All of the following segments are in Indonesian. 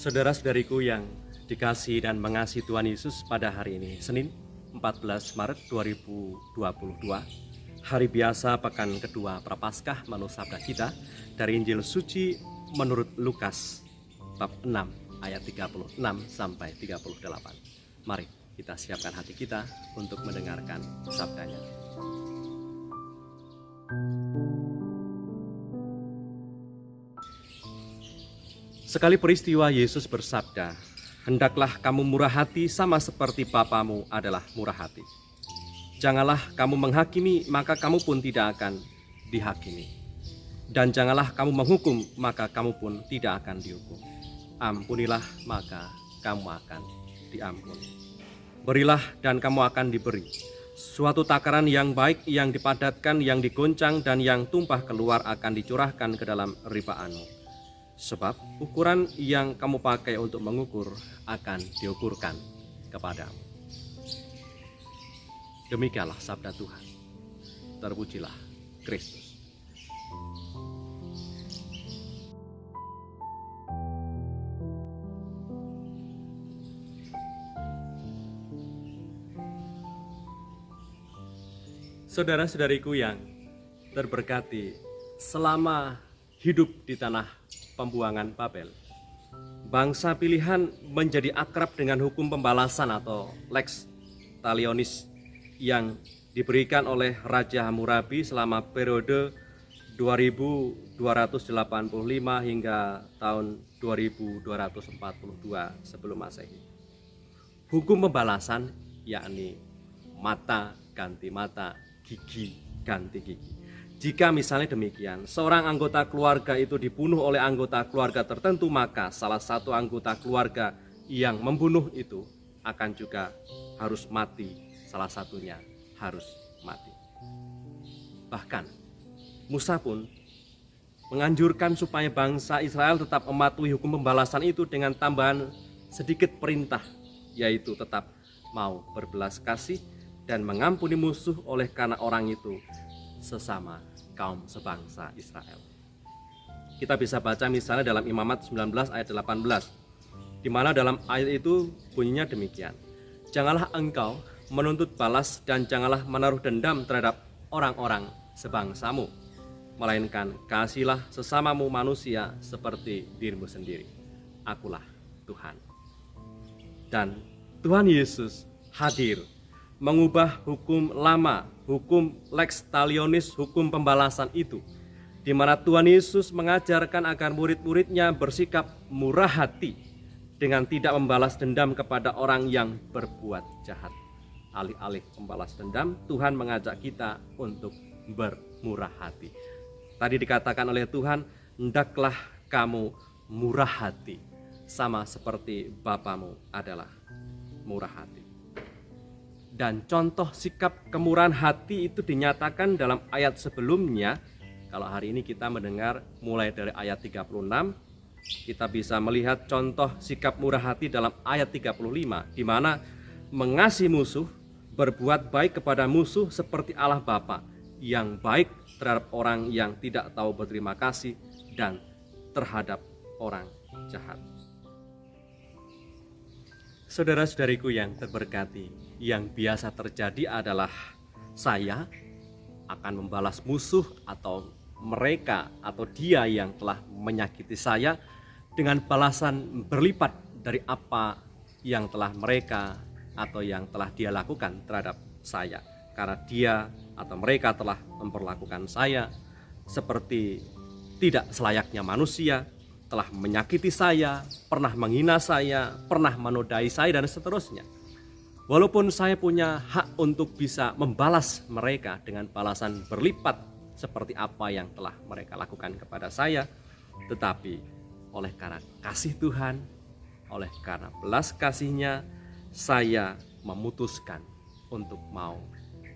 Saudara-saudariku yang dikasihi dan mengasihi Tuhan Yesus, pada hari ini Senin 14 Maret 2022, hari biasa pekan kedua Prapaskah, menurut sabda kita dari Injil Suci menurut Lukas bab 6 ayat 36 sampai 38. Mari kita siapkan hati kita untuk mendengarkan sabdanya. Sekali peristiwa Yesus bersabda, "Hendaklah kamu murah hati sama seperti Bapamu adalah murah hati. Janganlah kamu menghakimi, maka kamu pun tidak akan dihakimi. Dan janganlah kamu menghukum, maka kamu pun tidak akan dihukum. Ampunilah, maka kamu akan diampuni. Berilah dan kamu akan diberi. Suatu takaran yang baik, yang dipadatkan, yang digoncang, dan yang tumpah keluar akan dicurahkan ke dalam ribaanmu. Sebab ukuran yang kamu pakai untuk mengukur akan diukurkan kepadamu." Demikianlah sabda Tuhan. Terpujilah Kristus. Saudara-saudariku yang terberkati, selama hidup di tanah pembuangan Babel, bangsa pilihan menjadi akrab dengan hukum pembalasan atau lex talionis yang diberikan oleh Raja Hammurabi selama periode 2285 hingga tahun 2242 sebelum Masehi. Hukum pembalasan yakni mata ganti mata, gigi ganti gigi. Jika misalnya demikian, seorang anggota keluarga itu dibunuh oleh anggota keluarga tertentu, maka salah satu anggota keluarga yang membunuh itu akan juga harus mati, salah satunya harus mati. Bahkan Musa pun menganjurkan supaya bangsa Israel tetap mematuhi hukum pembalasan itu dengan tambahan sedikit perintah, yaitu tetap mau berbelas kasih dan mengampuni musuh, oleh karena orang itu sesama kaum sebangsa Israel. Kita bisa baca misalnya dalam Imamat 19 ayat 18, di mana dalam ayat itu bunyinya demikian: "Janganlah engkau menuntut balas dan janganlah menaruh dendam terhadap orang-orang sebangsamu, melainkan kasihilah sesamamu manusia seperti dirimu sendiri. Akulah Tuhan." Dan Tuhan Yesus hadir mengubah hukum lama, hukum lex talionis, hukum pembalasan itu, di mana Tuhan Yesus mengajarkan agar murid-muridnya bersikap murah hati dengan tidak membalas dendam kepada orang yang berbuat jahat. Alih-alih membalas dendam, Tuhan mengajak kita untuk bermurah hati. Tadi dikatakan oleh Tuhan, "Hendaklah kamu murah hati sama seperti Bapamu adalah murah hati." Dan contoh sikap kemurahan hati itu dinyatakan dalam ayat sebelumnya. Kalau hari ini kita mendengar mulai dari ayat 36, kita bisa melihat contoh sikap murah hati dalam ayat 35, di mana mengasihi musuh, berbuat baik kepada musuh seperti Allah Bapa yang baik terhadap orang yang tidak tahu berterima kasih dan terhadap orang jahat. Saudara-saudariku yang terberkati, yang biasa terjadi adalah saya akan membalas musuh atau mereka atau dia yang telah menyakiti saya dengan balasan berlipat dari apa yang telah mereka atau yang telah dia lakukan terhadap saya, karena dia atau mereka telah memperlakukan saya seperti tidak selayaknya manusia, telah menyakiti saya, pernah menghina saya, pernah menodai saya, dan seterusnya. Walaupun saya punya hak untuk bisa membalas mereka dengan balasan berlipat seperti apa yang telah mereka lakukan kepada saya, tetapi oleh karena kasih Tuhan, oleh karena belas kasih-Nya, saya memutuskan untuk mau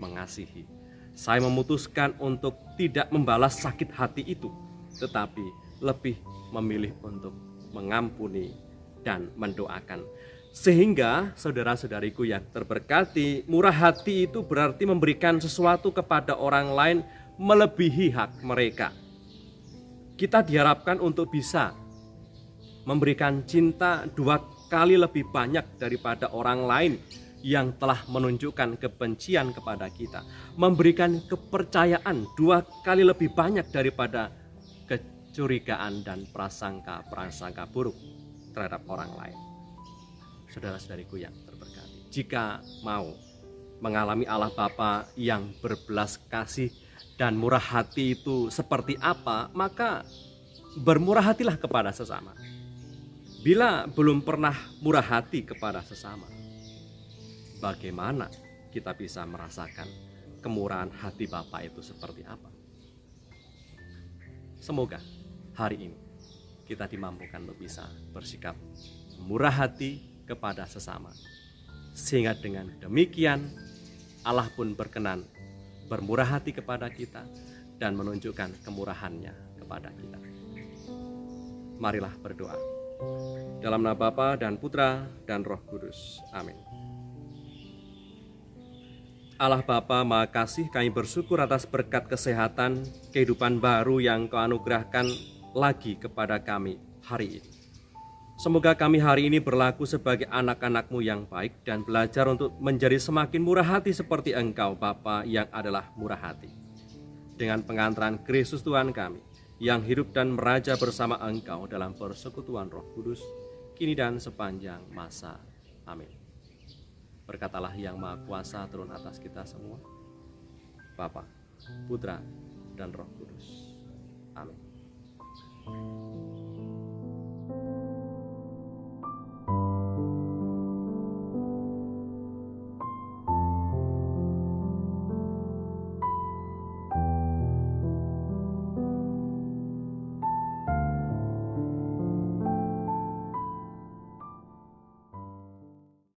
mengasihi. Saya memutuskan untuk tidak membalas sakit hati itu, tetapi lebih memilih untuk mengampuni dan mendoakan. Sehingga saudara-saudariku yang terberkati, murah hati itu berarti memberikan sesuatu kepada orang lain melebihi hak mereka. Kita diharapkan untuk bisa memberikan cinta 2 kali lebih banyak daripada orang lain yang telah menunjukkan kebencian kepada kita, memberikan kepercayaan 2 kali lebih banyak daripada kecurigaan dan prasangka buruk terhadap orang lain. Saudara-saudariku yang terberkati, jika mau mengalami Allah Bapa yang berbelas kasih dan murah hati itu seperti apa, maka bermurah hatilah kepada sesama. Bila belum pernah murah hati kepada sesama, bagaimana kita bisa merasakan kemurahan hati Bapa itu seperti apa? Semoga hari ini kita dimampukan untuk bisa bersikap murah hati kepada sesama, sehingga dengan demikian Allah pun berkenan bermurah hati kepada kita dan menunjukkan kemurahannya kepada kita. Marilah berdoa. Dalam nama Bapa dan Putra dan Roh Kudus. Amin. Allah Bapa Maha Kasih, kami bersyukur atas berkat kesehatan, kehidupan baru yang Kau anugerahkan lagi kepada kami hari ini. Semoga kami hari ini berlaku sebagai anak-anak-Mu yang baik dan belajar untuk menjadi semakin murah hati seperti Engkau Bapa yang adalah murah hati. Dengan pengantaran Kristus Tuhan kami, yang hidup dan meraja bersama Engkau dalam persekutuan Roh Kudus, kini dan sepanjang masa. Amin. Berkatalah yang Maha Kuasa turun atas kita semua, Bapa, Putra, dan Roh Kudus. Amin.